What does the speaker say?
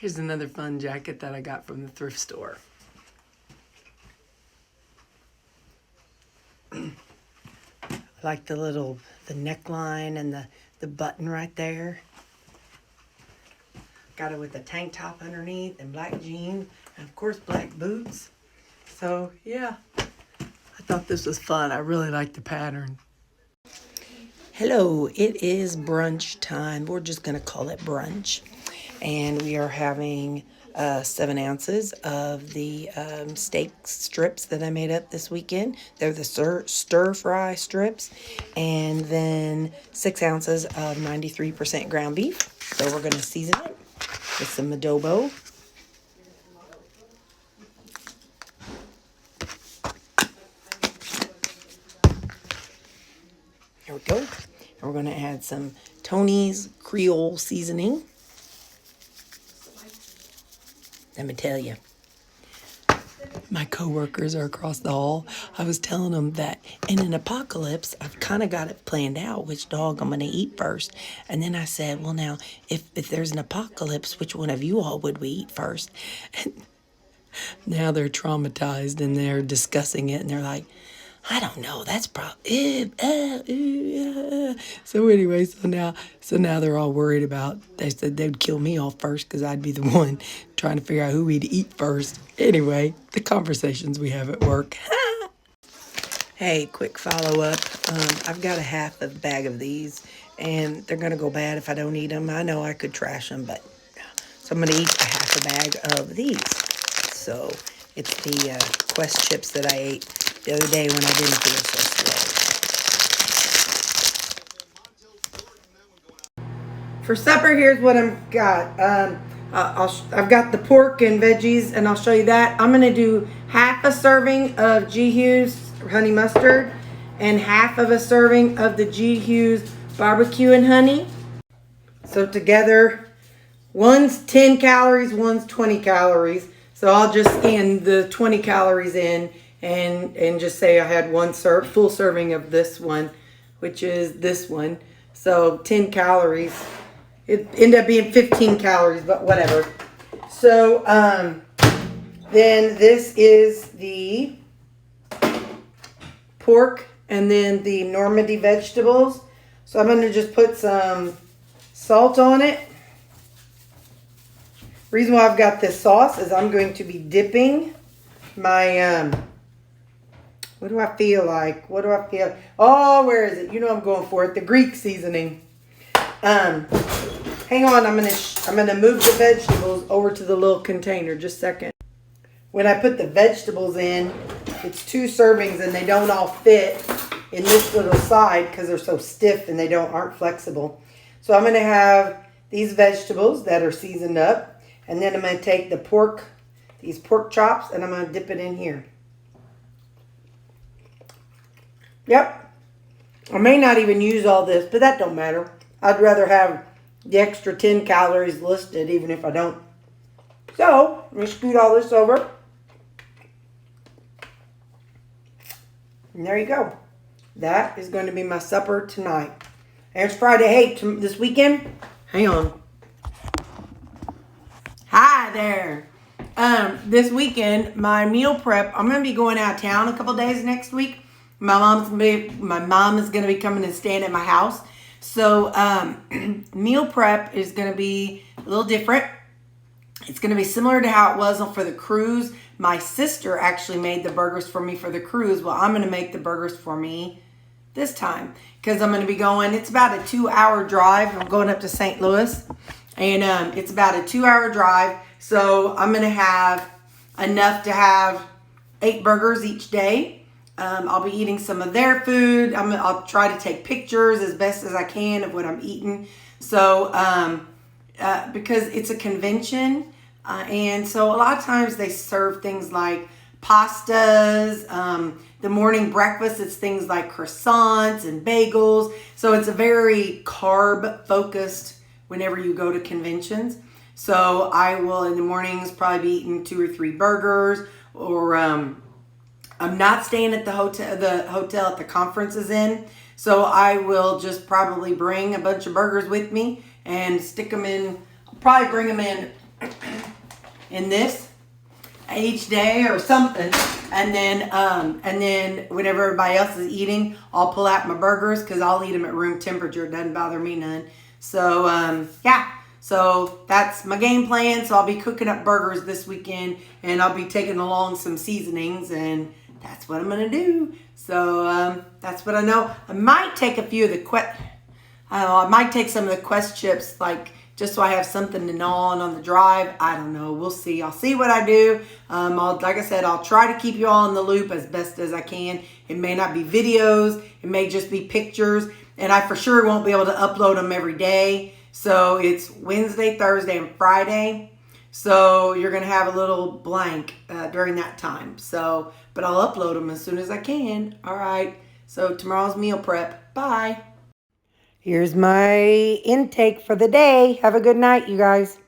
Here's another fun jacket that I got from the thrift store. I like the neckline and the button right there. Got it with a tank top underneath and black jeans and of course black boots. So yeah, I thought this was fun. I really like the pattern. Hello, it is brunch time. We're just gonna call it brunch. And we are having 7 ounces of the steak strips that I made up this weekend. They're the stir fry strips. And then 6 ounces of 93% ground beef. So we're going to season it with some adobo. There we go. And we're going to add some Tony's Creole seasoning. Let me tell you, my coworkers are across the hall. I was telling them that in an apocalypse, I've kind of got it planned out which dog I'm going to eat first. And then I said, well, now, if there's an apocalypse, which one of you all would we eat first? And now they're traumatized and they're discussing it and they're like, I don't know. That's probably. So anyway, so now they're all worried about. They said they'd kill me off first because I'd be the one trying to figure out who we'd eat first. Anyway, the conversations we have at work. Hey, quick follow up. I've got a half a bag of these, and they're gonna go bad if I don't eat them. I know I could trash them, but so I'm gonna eat a half a bag of these. So it's the Quest chips that I ate the other day when I didn't feel so slow. For supper, here's what I've got. I've got the pork and veggies, and I'll show you that. I'm gonna do half a serving of G. Hughes honey mustard and half of a serving of the G. Hughes barbecue and honey. So together, one's 10 calories, one's 20 calories. So I'll just scan the 20 calories in and just say I had one full serving of this one, which is this one. So 10 calories. It ended up being 15 calories, but whatever. So then this is the pork and then the Normandy vegetables. So I'm going to just put some salt on it. Reason why I've got this sauce is I'm going to be dipping my, what do I feel like? What do I feel? Oh, where is it? You know I'm going for it. The Greek seasoning. Hang on, I'm gonna move the vegetables over to the little container. Just a second. When I put the vegetables in, it's 2 servings and they don't all fit in this little side because they're so stiff and they aren't flexible. So I'm gonna have these vegetables that are seasoned up. And then I'm going to take the pork, these pork chops, and I'm going to dip it in here. Yep. I may not even use all this, but that don't matter. I'd rather have the extra 10 calories listed, even if I don't. So, let me scoot all this over. And there you go. That is going to be my supper tonight. And it's Friday. Hey, this weekend, hang on. Hi there. This weekend, my meal prep, I'm going to be going out of town a couple days next week. My mom is going to be coming and staying at my house. So, meal prep is going to be a little different. It's going to be similar to how it was for the cruise. My sister actually made the burgers for me for the cruise. Well, I'm going to make the burgers for me this time because I'm going to be going, it's about a 2-hour drive. I'm going up to St. Louis. And it's about a 2-hour drive. So I'm going to have enough to have 8 burgers each day. I'll be eating some of their food. I'll try to take pictures as best as I can of what I'm eating. So because it's a convention. And so a lot of times they serve things like pastas. The morning breakfast, it's things like croissants and bagels. So it's a very carb focused whenever you go to conventions. So I will in the mornings probably be eating 2 or 3 burgers, or I'm not staying at the hotel at the conference is in. So I will just probably bring a bunch of burgers with me and stick them in. I'll probably bring them in in this each day or something, and then whenever everybody else is eating, I'll pull out my burgers because I'll eat them at room temperature. It doesn't bother me none. So yeah, so that's my game plan. So I'll be cooking up burgers this weekend, and I'll be taking along some seasonings, and that's what I'm gonna do. So that's what I know. I might take a few of the I might take some of the Quest chips, like, just so I have something to gnaw on the drive. I don't know. We'll see. I'll see what I do. Like I said, I'll try to keep you all in the loop as best as I can. It may not be videos. It may just be pictures. And I for sure won't be able to upload them every day. So it's Wednesday, Thursday, and Friday. So you're going to have a little blank during that time. So, but I'll upload them as soon as I can. All right. So tomorrow's meal prep. Bye. Here's my intake for the day. Have a good night, you guys.